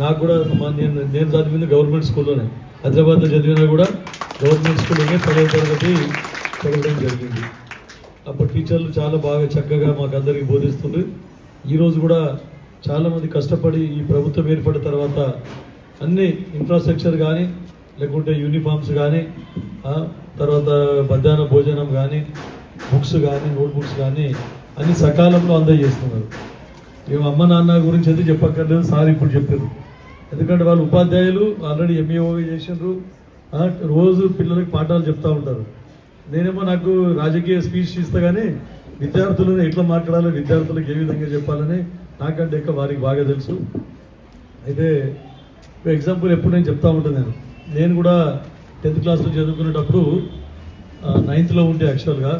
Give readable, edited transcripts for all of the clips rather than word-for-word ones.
నాకు కూడా నేను చదివింది గవర్నమెంట్ స్కూల్లోనే, హైదరాబాద్లో చదివినా కూడా గవర్నమెంట్ స్కూల్లోనే 10వ తరగతి చదవడం జరిగింది. అప్పుడు టీచర్లు చాలా బాగా చక్కగా మాకు అందరికీ బోధిస్తుండ్రు. ఈరోజు కూడా చాలామంది కష్టపడి ఈ ప్రభుత్వం ఏర్పడిన తర్వాత అన్ని ఇన్ఫ్రాస్ట్రక్చర్ కానీ, లేకుంటే యూనిఫామ్స్ కానీ, తర్వాత మధ్యాహ్న భోజనం కానీ, బుక్స్ కానీ, నోట్బుక్స్ కానీ అన్ని సకాలంలో అందజేస్తున్నారు. మేము అమ్మ నాన్న గురించి అయితే చెప్పక్కర్లేదు, సార్ ఇప్పుడు చెప్పారు. ఎందుకంటే వాళ్ళు ఉపాధ్యాయులు ఆల్రెడీ ఎంఈఓ చేసినారు, రోజు పిల్లలకి పాఠాలు చెప్తూ ఉంటారు. నేనేమో నాకు రాజకీయ స్పీచ్ ఇస్తా కానీ విద్యార్థులను ఎట్లా మాట్లాడాలో, విద్యార్థులకు ఏ విధంగా చెప్పాలని నాకంటే ఎక్కువ వారికి బాగా తెలుసు. అయితే ఎగ్జాంపుల్ ఎప్పుడు నేను చెప్తా ఉంటాను. నేను కూడా 10th క్లాస్లో చదువుకునేటప్పుడు 9th ఉంటే యాక్చువల్గా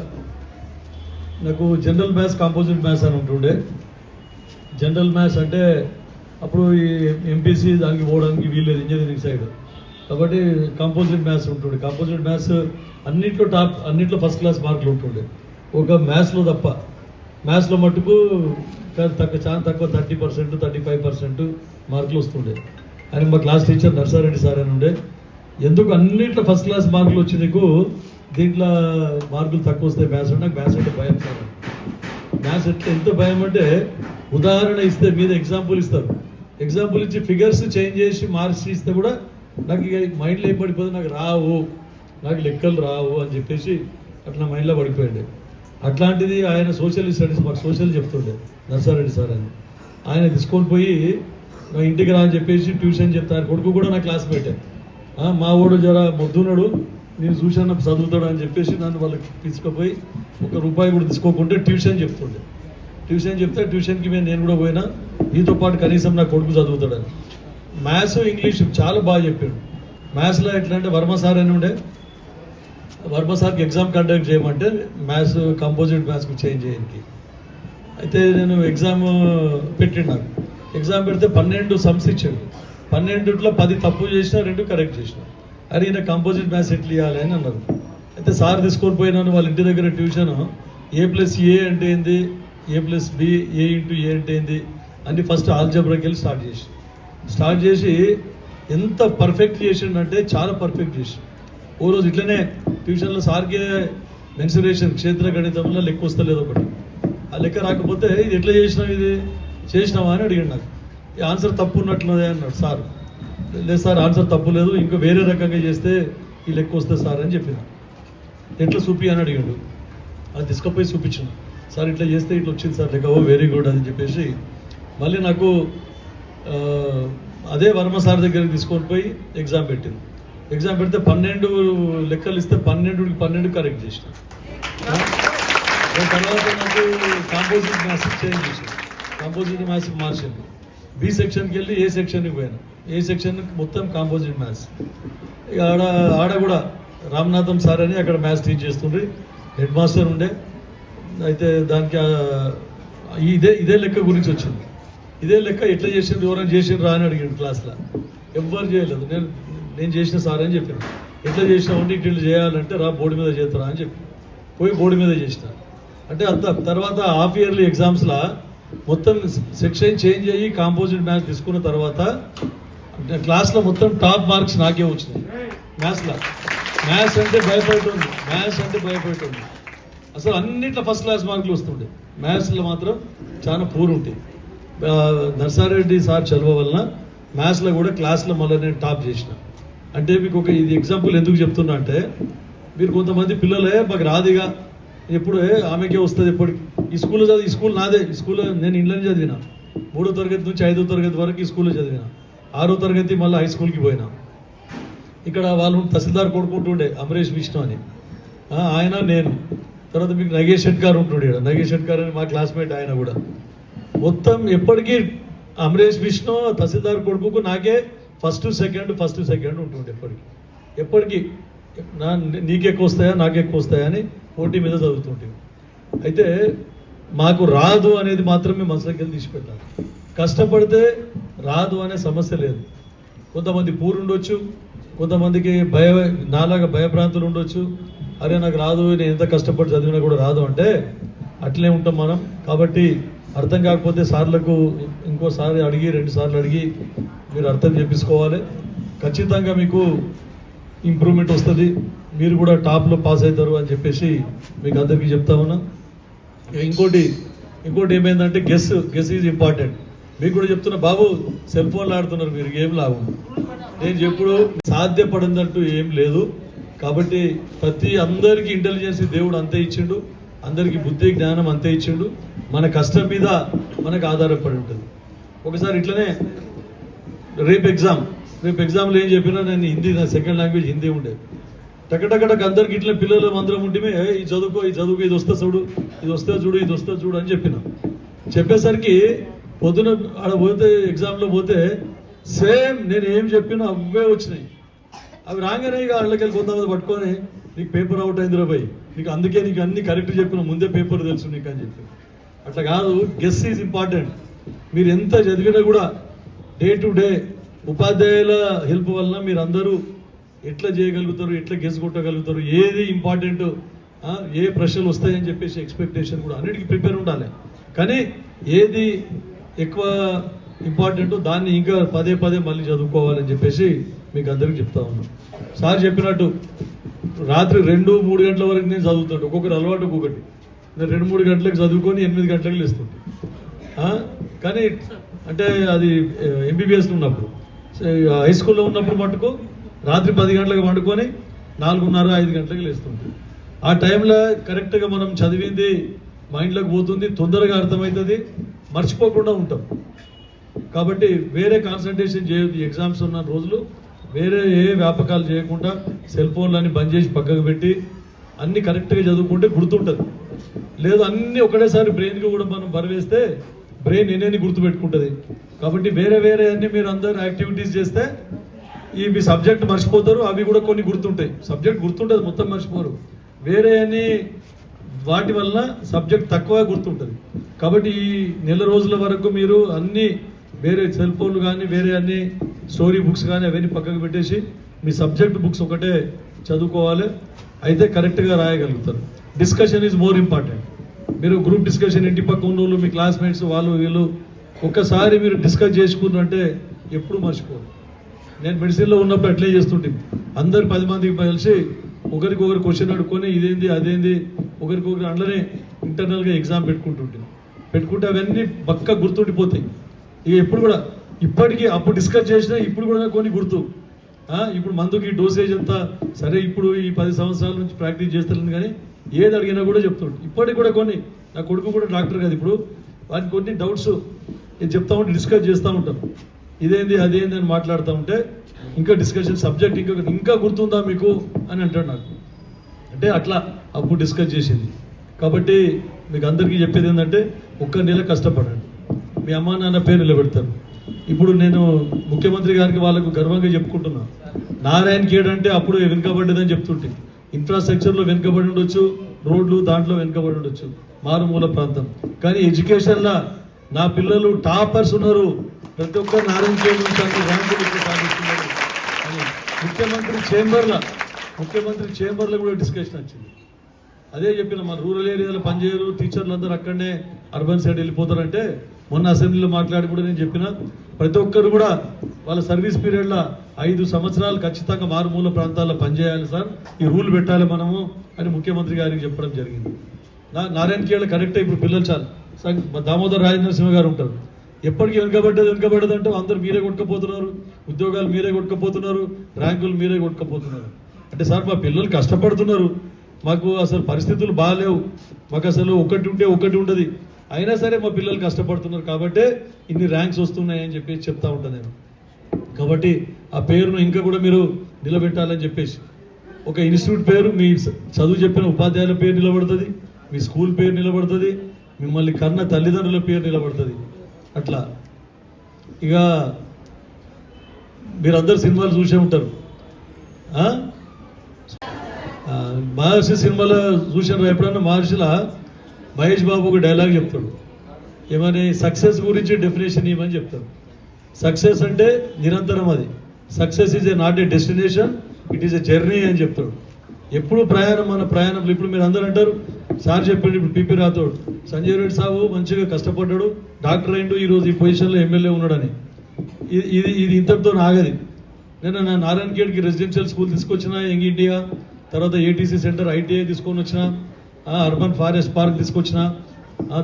నాకు జనరల్ మ్యాథ్స్, కాంపోజిట్ మ్యాథ్స్ అని ఉంటుండే. జనరల్ మ్యాథ్స్ అంటే అప్పుడు ఈ ఎంపీసీ దానికి పోవడానికి వీల్లేదు ఇంజనీరింగ్ సైడ్, కాబట్టి కాంపోజిట్ మ్యాథ్స్ ఉంటుండే. కాంపోజిట్ మ్యాథ్స్ అన్నింటిలో ఫస్ట్ క్లాస్ మార్కులు ఉంటుండే, ఒక మ్యాథ్స్లో తప్ప. మ్యాథ్స్లో మట్టుకు చాలా తక్కువ 30%, 35% మార్కులు వస్తుండే. అని మా క్లాస్ టీచర్ నర్సారెడ్డి సార్ అని ఉండే. ఎందుకు అన్నింటిలో ఫస్ట్ క్లాస్ మార్కులు వచ్చి నీకు దీంట్లో మార్కులు తక్కువ వస్తాయి మ్యాథ్స్ అంటే? నాకు మ్యాథ్స్ అంటే భయం సార్. మ్యాథ్స్ ఎంత భయం అంటే, ఉదాహరణ ఇస్తే మీద ఎగ్జాంపుల్ ఇస్తారు, ఎగ్జాంపుల్ ఇచ్చి ఫిగర్స్ చేంజ్ చేసి మార్క్స్ ఇస్తే కూడా నాకు ఇక మైండ్లో ఏం పడిపోతుంది, నాకు రావు, నాకు లెక్కలు రావు అని చెప్పేసి అట్లా మైండ్లో పడిపోయింది. అట్లాంటిది ఆయన సోషల్ స్టడీస్, మాకు సోషల్ చెప్తుండే నర్సారెడ్డి సార్ అని. ఆయన తీసుకొని పోయి నా ఇంటికి రా అని చెప్పేసి ట్యూషన్ చెప్తాను. కొడుకు కూడా నా క్లాస్ పెట్టాను. మా వాడు జర మొద్దున్నాడు, నేను చూశాను చదువుతాడు అని చెప్పేసి నన్ను వాళ్ళకి తీసుకుపోయి ₹1 కూడా తీసుకోకుంటే ట్యూషన్ చెప్తుండే. ట్యూషన్ చెప్తే ట్యూషన్కి నేను కూడా పోయినా, నీతో పాటు కనీసం నా కొడుకు చదువుతాడని. మ్యాథ్స్, ఇంగ్లీష్ చాలా బాగా చెప్పాడు. మ్యాథ్స్లో ఎట్లా అంటే వర్మ సార్ అని ఉండే, వర్మ సార్కి ఎగ్జామ్ కండక్ట్ చేయమంటే మ్యాథ్స్ కంపోజిట్ మ్యాథ్స్కి చేంజ్ చేయడానికి. అయితే నేను ఎగ్జామ్ పెట్టిండు. నాకు ఎగ్జామ్ పెడితే 12 సమ్స్ ఇచ్చాడు. 12లో 10 తప్పు చేసినా, 2 కరెక్ట్ చేసిన. అరే ఈయన కంపోజిట్ మ్యాథ్స్ ఎట్లా ఇవ్వాలి అని అన్నారు. అయితే సార్ తీసుకొని పోయినాను వాళ్ళ ఇంటి దగ్గర ట్యూషన్. A+A అంటే ఏంది, A+B, A×A అంటే ఏంది అని ఫస్ట్ ఆల్జబ్రాకి వెళ్ళి స్టార్ట్ చేసి ఎంత పర్ఫెక్ట్ చేసిండంటే చాలా పర్ఫెక్ట్ చేసి. ఓ రోజు ఇట్లనే ట్యూషన్లో సార్కే మెన్సురేషన్, క్షేత్ర గణితంలో లెక్క వస్తలేదు ఒకటి. ఆ లెక్క రాకపోతే ఇది ఎట్లా చేసినావు, ఇది చేసినావా అని అడిగాడు. నాకు ఈ ఆన్సర్ తప్పు ఉన్నట్లుదే అన్నాడు సార్. లేదు సార్ ఆన్సర్ తప్పు లేదు, ఇంకా వేరే రకంగా చేస్తే ఈ లెక్క వస్తుంది సార్ అని చెప్పిన. ఎట్లా చూపి అని అడిగాడు. అది తీసుకుపోయి చూపించాను. సార్ ఇట్లా చేస్తే ఇట్లా వచ్చింది సార్ లెక్క. ఓ వెరీ గుడ్ అని చెప్పేసి మళ్ళీ నాకు అదే వర్మ సార్ దగ్గరికి తీసుకొని పోయి ఎగ్జామ్ పెట్టింది. ఎగ్జామ్ పెడితే 12 లెక్కలు ఇస్తే 12 కరెక్ట్ చేసిన. తర్వాత నాకు కాంపోజిట్ మ్యాథ్స్ చేంజ్ చేసింది. కాంపోజిట్ మ్యాథ్స్ మార్చింది. బి సెక్షన్కి వెళ్ళి ఏ సెక్షన్కి పోయాను. ఏ సెక్షన్ మొత్తం కాంపోజిట్ మ్యాథ్స్. ఇక ఆడ కూడా రామనాథం సార్ అని అక్కడ మ్యాథ్స్ టీచ్ చేస్తుండ్రి, హెడ్ మాస్టర్ ఉండే. అయితే దానికి ఇదే లెక్క గురించి వచ్చింది. ఇదే లెక్క ఎట్లా చేసిండ్రు, ఎవరైనా చేసిండ్రా అని అడిగాడు క్లాస్లో. ఎవ్వరు చేయలేదు. నేను చేసిన సార్ అని చెప్పాను. ఎట్లా చేసినామంటే ఇట్లా చేయాలంటే రా బోర్డు మీద చేస్తారా అని చెప్పి పోయి బోర్డు మీద చేసిన. అంటే అంత తర్వాత హాఫ్ ఇయర్లీ ఎగ్జామ్స్లో మొత్తం సెక్షన్ చేంజ్ అయ్యి కాంపోజిట్ మ్యాథ్స్ తీసుకున్న తర్వాత క్లాస్లో మొత్తం టాప్ మార్క్స్ నాకే వచ్చినాయి మ్యాథ్స్లో. మ్యాథ్స్ అంటే భయపడుతుంది. అసలు అన్నిట్లో ఫస్ట్ క్లాస్ మార్కులు వస్తుండే, మ్యాథ్స్లో మాత్రం చాలా పూర్ ఉంటాయి. నర్సారెడ్డి సార్ చదువు వలన మ్యాథ్స్లో కూడా క్లాస్లో మళ్ళీ నేను టాప్ చేసిన. అంటే మీకు ఇది ఎగ్జాంపుల్ ఎందుకు చెప్తున్నా అంటే, మీరు కొంతమంది పిల్లలే మాకు రాదిగా, ఎప్పుడు ఆమెకే వస్తుంది ఎప్పటికి. ఈ స్కూల్ నాదే. ఈ స్కూల్లో నేను ఇంట్లోనే చదివిన. 3వ తరగతి నుంచి 5వ తరగతి వరకు ఈ స్కూల్లో చదివిన. 6వ తరగతి మళ్ళీ హై స్కూల్కి పోయినా. ఇక్కడ వాళ్ళు తహసీల్దార్ కొడుకుంటుండే అమరేష్ విష్ణు అని, ఆయన నేను. తర్వాత మీకు నగేష్ షెట్కార్ ఉంటుండే. నగేష్ షెట్కార్ అని మా క్లాస్మేట్. ఆయన కూడా మొత్తం ఎప్పటికీ అమరేష్ విష్ణు తహసీల్దార్ కొడుకు నాకే ఫస్ట్ సెకండ్ ఉంటుండే. ఎప్పటికీ నీకెక్కువ వస్తాయా నాకెక్కువ వస్తాయా అని పోటీ మీద చదువుతుంటే. అయితే మాకు రాదు అనేది మాత్రమే మనసులోకి వెళ్ళి తీసిపెట్టాలి. కష్టపడితే రాదు అనే సమస్య లేదు. కొంతమంది ఉండొచ్చు, కొంతమందికి నాలాగా భయభ్రాంతులు ఉండొచ్చు. అరే నాకు రాదు, నేను ఎంత కష్టపడి చదివినా కూడా రాదు అంటే అట్లే ఉంటాం మనం. కాబట్టి అర్థం కాకపోతే సార్లకు ఇంకోసారి అడిగి 2 సార్లు అడిగి మీరు అర్థం చేపించుకోవాలి. ఖచ్చితంగా మీకు ఇంప్రూవ్మెంట్ వస్తుంది, మీరు కూడా టాప్లో పాస్ అవుతారు అని చెప్పేసి మీకు అందరికీ చెప్తా ఉన్నా. ఇంకోటి ఏమైందంటే గెస్ ఈజ్ ఇంపార్టెంట్. మీకు కూడా చెప్తున్నా, బాబు సెల్ ఫోన్లు ఆడుతున్నారు మీరు, ఏం లాభం. నేను ఎప్పుడు సాధ్యపడిందంటూ ఏం లేదు. కాబట్టి అందరికీ ఇంటెలిజెన్స్ దేవుడు అంతే ఇచ్చిండు, అందరికీ బుద్ధి జ్ఞానం అంతే ఇచ్చిండు. మన కష్టం మీద మనకు ఆధారపడి ఉంటుంది. ఒకసారి ఇట్లనే రేపు ఎగ్జామ్లో ఏం చెప్పినా, నేను హిందీ, నా సెకండ్ లాంగ్వేజ్ హిందీ ఉండే, టకటకటకు అందరికి ఇట్లా పిల్లలు అందరం ఉంటే ఇది చదువుకో ఇది వస్తా చూడు, ఇది వస్తా చూడు అని చెప్పేసరికి పొద్దున ఆడ పోతే ఎగ్జామ్లో పోతే సేమ్ నేను ఏం చెప్పినా అవే వచ్చినాయి. అవి రాగానే ఇక వాళ్ళకెళ్ళి కొంతమంది పట్టుకొని నీకు పేపర్ అవుట్ అయిందిరా పోయి, అందుకే నీకు అన్ని కరెక్ట్ చెప్పిన, ముందే పేపర్ తెలుసు నీకు అని చెప్పి. అట్లా కాదు, గెస్ ఈజ్ ఇంపార్టెంట్. మీరు ఎంత చదివినా కూడా డే టు డే ఉపాధ్యాయుల హెల్ప్ వలన మీరు అందరూ ఎట్లా చేయగలుగుతారు, ఎట్లా గెస్ కొట్టగలుగుతారు, ఏది ఇంపార్టెంట్, ఏ ప్రశ్నలు వస్తాయని చెప్పేసి ఎక్స్పెక్టేషన్ కూడా అన్నిటికీ ప్రిపేర్ ఉండాలి. కానీ ఏది ఎక్కువ ఇంపార్టెంట్ దాన్ని ఇంకా పదే మళ్ళీ చదువుకోవాలని చెప్పేసి మీకు అందరికీ చెప్తా ఉన్నాను. సార్ చెప్పినట్టు రాత్రి 2-3 గంటల వరకు నేను చదువుతాడు, ఒక్కొక్కరు అలవాటు ఒక్కొక్కటి. నేను 2-3 గంటలకు చదువుకొని 8 గంటలకు లేస్తుంటే, కానీ అంటే అది ఎంబీబీఎస్లో ఉన్నప్పుడు. హై స్కూల్లో ఉన్నప్పుడు మటుకు రాత్రి 10 గంటలకు వండుకొని 4:30-5 గంటలకు లేస్తుంటాం. ఆ టైంలో కరెక్ట్గా మనం చదివింది మైండ్లోకి పోతుంది, తొందరగా అర్థమవుతుంది, మర్చిపోకుండా ఉంటాం. కాబట్టి వేరే కాన్సన్ట్రేషన్ చేయొద్దు. ఎగ్జామ్స్ ఉన్న రోజులు వేరే ఏ వ్యాపకాలు చేయకుండా సెల్ ఫోన్లన్నీ బంద్ చేసి పక్కకు పెట్టి అన్నీ కరెక్ట్గా చదువుకుంటే గుర్తుంటుంది. లేదు అన్నీ ఒకటేసారి బ్రెయిన్కి కూడా మనం బరివేస్తే బ్రెయిన్ ఎన్ని గుర్తుపెట్టుకుంటుంది. కాబట్టి వేరే అన్నీ మీరు అందరు యాక్టివిటీస్ చేస్తే మీ సబ్జెక్ట్ మర్చిపోతారు, అవి కూడా కొన్ని గుర్తుంటాయి. సబ్జెక్ట్ గుర్తుంటుంది, మొత్తం మర్చిపోరు. వేరే అన్ని వాటి వలన సబ్జెక్ట్ తక్కువ గుర్తుంటుంది. కాబట్టి ఈ నెల రోజుల వరకు మీరు అన్ని వేరే సెల్ ఫోన్లు కానీ వేరే అన్ని స్టోరీ బుక్స్ కానీ అవన్నీ పక్కకు పెట్టేసి మీ సబ్జెక్ట్ బుక్స్ ఒకటే చదువుకోవాలి. అయితే కరెక్ట్గా రాయగలుగుతారు. Discussion is more important. మీరు గ్రూప్ డిస్కషన్, ఇంటి పక్క ఉన్న వాళ్ళు, మీ క్లాస్మేట్స్, వాళ్ళు వీళ్ళు ఒక్కసారి మీరు డిస్కస్ చేసుకున్నారంటే ఎప్పుడు మర్చిపోరు. నేను మెడిసిన్లో ఉన్నప్పుడు అట్లే చేస్తుంటే అందరు 10 మందికి కలిసి ఒకరికొకరు క్వశ్చన్ అడుక్కొని ఇదేంది అదేంది ఒకరికొకరు అందులోనే ఇంటర్నల్గా ఎగ్జామ్ పెట్టుకుంటే అవన్నీ పక్క గుర్తుండిపోతాయి. ఇక ఎప్పుడు కూడా ఇప్పటికీ అప్పుడు డిస్కస్ చేసినా ఇప్పుడు కూడా కొన్ని గుర్తు. ఇప్పుడు మందుకి డోసేజ్ అంతా సరే, ఇప్పుడు ఈ 10 సంవత్సరాల నుంచి ప్రాక్టీస్ చేస్తాను, కానీ ఏది అడిగినా కూడా చెప్తుంటే ఇప్పటికి కూడా కొన్ని, నా కొడుకు కూడా డాక్టర్ కదా, ఇప్పుడు వాటికి కొన్ని డౌట్స్ చెప్తా ఉంటే డిస్కస్ చేస్తూ ఉంటాం. ఇదేంది అదేంది అని మాట్లాడుతూ ఉంటే ఇంకా డిస్కషన్ సబ్జెక్ట్ ఇంకా గుర్తుందా మీకు అని అంటాడు నాకు. అంటే అట్లా అప్పుడు డిస్కస్ చేసింది. కాబట్టి మీకు అందరికీ చెప్పేది ఏంటంటే 1 నెల కష్టపడండి, మీ అమ్మా నాన్న పేరు నిలబెడతారు. ఇప్పుడు నేను ముఖ్యమంత్రి గారికి వాళ్ళకు గర్వంగా చెప్పుకుంటున్నా, నారాయణ ఖేడ్ అంటే అప్పుడు వెనుకబడ్డదని చెప్తుంటే, ఇన్ఫ్రాస్ట్రక్చర్లో వెనుకబడి ఉండొచ్చు, రోడ్లు దాంట్లో వెనుకబడి ఉండొచ్చు, మారుమూల ప్రాంతం. కానీ ఎడ్యుకేషన్లో నా పిల్లలు టాపర్స్ ఉన్నారు, ప్రతి ఒక్కరు నారాయణ ఖేడ్ నుంచి అన్ని ర్యాంకులు ఎక్కువ సాధిస్తున్నారు అని ముఖ్యమంత్రి చేంబర్లో కూడా డిస్కషన్ వచ్చింది. అదే చెప్పిన, మన రూరల్ ఏరియాలో పనిచేయరు, టీచర్లు అందరూ అక్కడనే అర్బన్ సైడ్ వెళ్ళిపోతారంటే మొన్న అసెంబ్లీలో మాట్లాడి కూడా నేను చెప్పిన, ప్రతి ఒక్కరు కూడా వాళ్ళ సర్వీస్ పీరియడ్లో 5 సంవత్సరాలు ఖచ్చితంగా మారుమూల ప్రాంతాల్లో పనిచేయాలి సార్, ఈ రూల్ పెట్టాలి మనము అని ముఖ్యమంత్రి గారికి చెప్పడం జరిగింది. నారాయణ ఖేడ్ కరెక్టే. ఇప్పుడు పిల్లలు చాలు, దామోదర్ రాజనరసింహ గారు ఉంటారు, ఎప్పటికీ వెనుకబడ్డది అంటే అందరూ మీరే కొట్టుకపోతున్నారు, ఉద్యోగాలు మీరే కొట్టుకపోతున్నారు, ర్యాంకులు మీరే కొట్టుకపోతున్నారు. అంటే సార్ మా పిల్లలు కష్టపడుతున్నారు, మాకు అసలు పరిస్థితులు బాగాలేవు, మాకు అసలు ఒకటి ఉంటే ఒకటి ఉండదు, అయినా సరే మా పిల్లలు కష్టపడుతున్నారు కాబట్టే ఇన్ని ర్యాంక్స్ వస్తున్నాయని చెప్పేసి చెప్తా ఉంటాను నేను. కాబట్టి ఆ పేరును ఇంకా కూడా మీరు నిలబెట్టాలని చెప్పేసి ఒక ఇన్స్టిట్యూట్ పేరు, మీ చదువు చెప్పిన ఉపాధ్యాయుల పేరు నిలబడుతుంది, మీ స్కూల్ పేరు నిలబడుతుంది, మిమ్మల్ని కన్న తల్లిదండ్రుల పేరు నిలబడుతుంది. అట్లా ఇక మీరందరూ సినిమాలు చూసే ఉంటారు. మహర్షి సినిమాలో చూసారు ఎప్పుడన్నా? మహర్షిలా మహేష్ బాబు ఒక డైలాగ్ చెప్తాడు, ఏమని, సక్సెస్ గురించి డెఫినేషన్ ఇవ్వమని చెప్తాడు. సక్సెస్ అంటే నిరంతరం, అది success is not a destination, it is a journey అని చెప్తాడు. ఎప్పుడు మన ప్రయాణంలో ఇప్పుడు మీరు అందరూ అంటారు, సార్ చెప్పాడు ఇప్పుడు పిపి రాథోడ్, సంజయ్ రెడ్డి సాబు మంచిగా కష్టపడ్డాడు, డాక్టర్ అయిండు, ఈరోజు ఈ పొజిషన్లో ఎమ్మెల్యే ఉన్నాడని. ఇది ఇంతటితో ఆగది. నేను నా నారాయణఖేడ్కి రెసిడెన్షియల్ స్కూల్ తీసుకొచ్చిన యంగ్ ఇండియా, తర్వాత ఏటీసీ సెంటర్ ఐటీఐ తీసుకొని వచ్చిన, అర్బన్ ఫారెస్ట్ పార్క్ తీసుకొచ్చిన,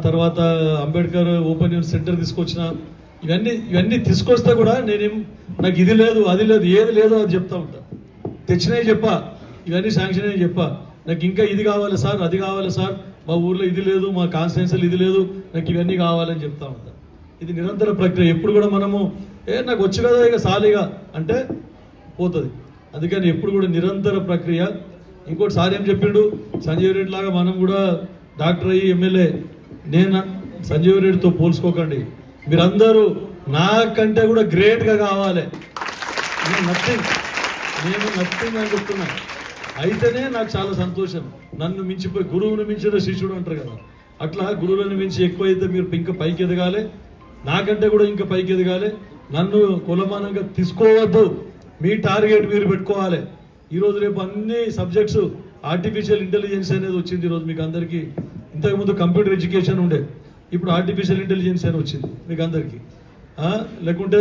తర్వాత అంబేద్కర్ ఓపెన్ యూనివర్సిటీ సెంటర్ తీసుకొచ్చిన. ఇవన్నీ తీసుకొస్తే కూడా నాకు ఇది లేదు అది లేదు ఏది లేదో అది చెప్తా ఉంటా. తెచ్చినాయి చెప్పా, ఇవన్నీ శాంక్షన్ అయ్యి చెప్పా. నాకు ఇంకా ఇది కావాలి సార్, అది కావాలి సార్, మా ఊర్లో ఇది లేదు, మా కాన్స్టిట్యున్సీలో ఇది లేదు, నాకు ఇవన్నీ కావాలని చెప్తా ఉంటా. ఇది నిరంతర ప్రక్రియ. ఎప్పుడు కూడా మనము నాకు వచ్చు కదా ఇక సాలిగా అంటే పోతుంది. అందుకని ఎప్పుడు కూడా నిరంతర ప్రక్రియ. ఇంకోటి సార్ ఏం చెప్పిండు, సంజీవ్ రెడ్డి లాగా మనం కూడా డాక్టర్ అయ్యి ఎమ్మెల్యే. నేను సంజీవ్ రెడ్డితో పోల్చుకోకండి, మీరందరూ నాకంటే కూడా గ్రేట్గా కావాలి. నేను నథింగ్ అని చెప్తున్నా. అయితేనే నాకు చాలా సంతోషం. నన్ను మించిపోయి గురువును మించిన శిష్యుడు అంటారు కదా, అట్లా గురువులను మించి ఎక్కువైతే మీరు ఇంకా పైకి ఎదగాలి, నాకంటే కూడా ఇంకా పైకి ఎదగాలి. నన్ను కులమానంగా తీసుకోవద్దు, మీ టార్గెట్ మీరు పెట్టుకోవాలి. ఈరోజు రేపు అన్ని సబ్జెక్ట్స్ ఆర్టిఫిషియల్ ఇంటెలిజెన్స్ అనేది వచ్చింది. ఈరోజు మీకు అందరికీ, ఇంతకుముందు కంప్యూటర్ ఎడ్యుకేషన్ ఉండే, ఇప్పుడు ఆర్టిఫిషియల్ ఇంటెలిజెన్స్ అని వచ్చింది మీకు అందరికీ. లేకుంటే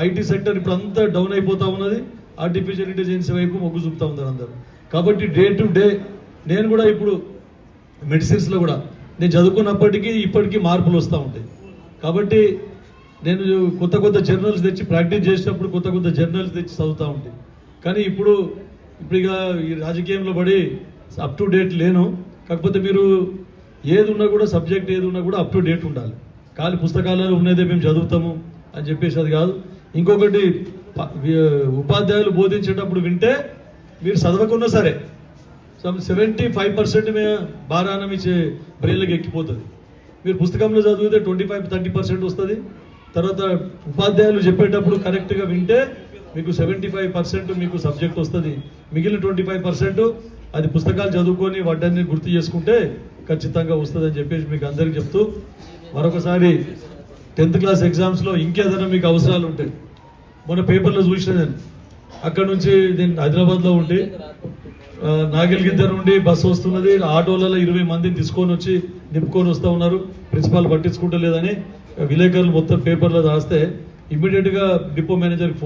ఐటీ సెక్టర్ ఇప్పుడు అంతా డౌన్ అయిపోతా ఉన్నది, ఆర్టిఫిషియల్ ఇంటెలిజెన్స్ వైపు మొగ్గు చూపుతా ఉన్నారు అందరూ. కాబట్టి డే టు డే నేను కూడా ఇప్పుడు మెడిసిన్స్లో కూడా నేను చదువుకున్నప్పటికీ ఇప్పటికీ మార్పులు వస్తూ ఉంటాయి. కాబట్టి నేను కొత్త జర్నల్స్ తెచ్చి ప్రాక్టీస్ చేసినప్పుడు కొత్త జర్నల్స్ తెచ్చి చదువుతూ ఉంటాయి. కానీ ఇప్పుడు ఇక ఈ రాజకీయంలో పడి అప్ టు డేట్ లేను. కాకపోతే మీరు ఏది ఉన్నా కూడా సబ్జెక్ట్ ఏది ఉన్నా కూడా అప్ టు డేట్ ఉండాలి. ఖాళీ పుస్తకాలలో ఉన్నదే మేము చదువుతాము అని చెప్పేసి అది కాదు. ఇంకొకటి, ఉపాధ్యాయులు బోధించేటప్పుడు వింటే మీరు చదవకున్నా సరే 75% భారానం ఇచ్చే బ్రెయిన్లకు ఎక్కిపోతుంది. మీరు పుస్తకంలో చదివితే 25-30% వస్తుంది. తర్వాత ఉపాధ్యాయులు చెప్పేటప్పుడు కరెక్ట్గా వింటే మీకు 75% మీకు సబ్జెక్ట్ వస్తుంది. మిగిలిన 25% అది పుస్తకాలు చదువుకొని వాటిని గుర్తు చేసుకుంటే ఖచ్చితంగా వస్తుంది అని చెప్పేసి మీకు అందరికీ చెప్తూ, మరొకసారి 10th క్లాస్ ఎగ్జామ్స్లో ఇంకేదైనా మీకు అవసరాలు ఉంటాయి. మొన్న పేపర్లో చూసిన నేను, అక్కడ నుంచి నేను హైదరాబాద్లో ఉండి నాగల్గిద్దరు నుండి బస్సు వస్తున్నది, ఆటోలలో 20 మందిని తీసుకొని వచ్చి నింపుకొని వస్తూ ఉన్నారు, ప్రిన్సిపాల్ పట్టించుకుంటలేదని విలేకరులు మొత్తం పేపర్లో రాస్తే ఇమ్మీడియట్గా డిపో మేనేజర్కి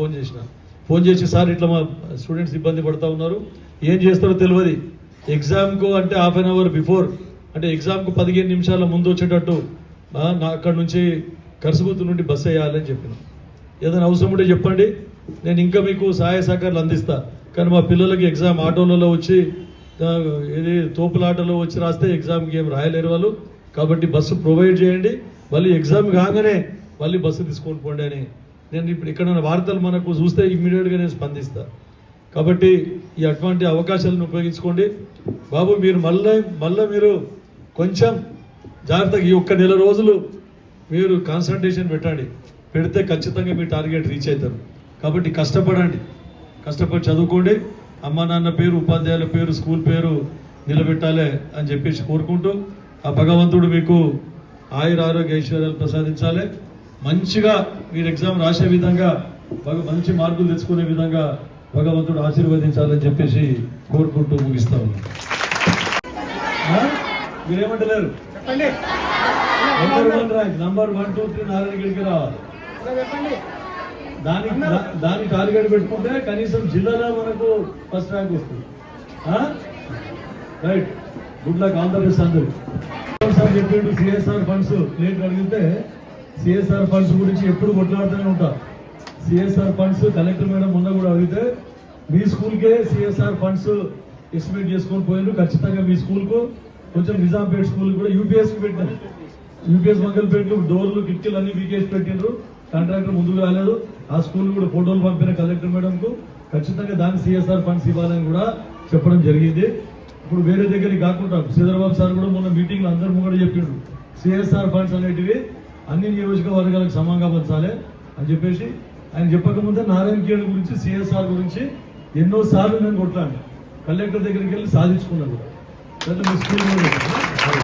ఫోన్ చేసి సార్ ఇట్లా మా స్టూడెంట్స్ ఇబ్బంది పడుతూ ఉన్నారు, ఏం చేస్తారో తెలియదు, ఎగ్జామ్కు అంటే హాఫ్ అన్ అవర్ బిఫోర్, అంటే ఎగ్జామ్కు 15 నిమిషాల ముందు వచ్చేటట్టు నా అక్కడ నుంచి కరుసుగుత్తు నుండి బస్సు వేయాలని చెప్పిన. ఏదైనా అవసరం ఉంటే చెప్పండి, నేను ఇంకా మీకు సహాయ సహకారాలు అందిస్తా. కానీ మా పిల్లలకి ఎగ్జామ్ ఆటోలలో వచ్చి ఇది తోపులాటలో వచ్చి రాస్తే ఎగ్జామ్కి ఏం రాయలేరు వాళ్ళు. కాబట్టి బస్సు ప్రొవైడ్ చేయండి, మళ్ళీ ఎగ్జామ్ కాగానే మళ్ళీ బస్సు తీసుకొని పోండి అని నేను ఇప్పుడు ఇక్కడ వార్తలు మనకు చూస్తే ఇమ్మీడియట్గా నేను స్పందిస్తా. కాబట్టి ఈ అటువంటి అవకాశాలను ఉపయోగించుకోండి బాబు. మీరు మళ్ళీ మీరు కొంచెం జాగ్రత్తగా ఈ ఒక్క నెల రోజులు మీరు కాన్సన్ట్రేషన్ పెడితే ఖచ్చితంగా మీ టార్గెట్ రీచ్ అవుతారు. కాబట్టి కష్టపడి చదువుకోండి. అమ్మ నాన్న పేరు, ఉపాధ్యాయుల పేరు, స్కూల్ పేరు నిలబెట్టాలి అని చెప్పేసి కోరుకుంటూ, ఆ భగవంతుడు మీకు ఆయుర ఆరోగ్య ఐశ్వర్యాలు ప్రసాదించాలి. మంచిగా మీరు ఎగ్జామ్ రాసే విధంగా మంచి మార్కులు తెచ్చుకునే విధంగా భగవంతుడు ఆశీర్వదించాలని చెప్పేసి కోరుకుంటూ ముగిస్తా ఉన్నాను. మీరేమంటలేరు? నంబర్ 1, 2, 3 నారాయణగిరికి రావాలి. దాని టార్గెట్ పెట్టుకుంటే కనీసం జిల్లాలో మనకు ఫస్ట్ ర్యాంక్ వస్తుంది. Right, good luck, all the best అందరూ. సార్ చెప్పిండు సిఎస్ఆర్ ఫండ్స్ ప్లేట్ అడిగితే సిఎస్ఆర్ ఫండ్స్ గురించి ఎప్పుడు కొట్లాడుతూనే ఉంటా. సిఎస్ఆర్ ఫండ్స్ కలెక్టర్ మేడం మొన్న కూడా అడిగితే మీ స్కూల్కే సిఎస్ఆర్ ఫండ్స్ ఎస్టిమేట్ చేసుకొని పోయినారు. ఖచ్చితంగా మీ స్కూల్కు కొంచెం నిజాంపేట్ స్కూల్ కూడా యూపీఎస్కి పెట్టినారు. యూపీఎస్ మంగళపేటలు డోర్లు కిటికీలు అన్ని వీకేసి పెట్టినారు. కాంట్రాక్టర్ ముందుకు రాలేదు. ఆ స్కూల్ కూడా ఫోటోలు పంపిన కలెక్టర్ మేడంకు. ఖచ్చితంగా దాని సిఎస్ఆర్ ఫండ్స్ ఇవ్వాలని కూడా చెప్పడం జరిగింది. ఇప్పుడు వేరే దగ్గరికి కాకుండా శ్రీధరబాబు సార్ కూడా మొన్న మీటింగ్లో అందరూ కూడా చెప్పిండ్రు, సిఎస్ఆర్ ఫండ్స్ అనేటివి అన్ని నియోజకవర్గాలకు సమంగా పంచాలి అని చెప్పేసి. ఆయన చెప్పకముందే నారాయణఖేడ్ గురించి సిఎస్ఆర్ గురించి ఎన్నోసార్లు నేను కొట్లాను, కలెక్టర్ దగ్గరికి వెళ్ళి సాధించుకున్నాను కూడా. మీ స్కూల్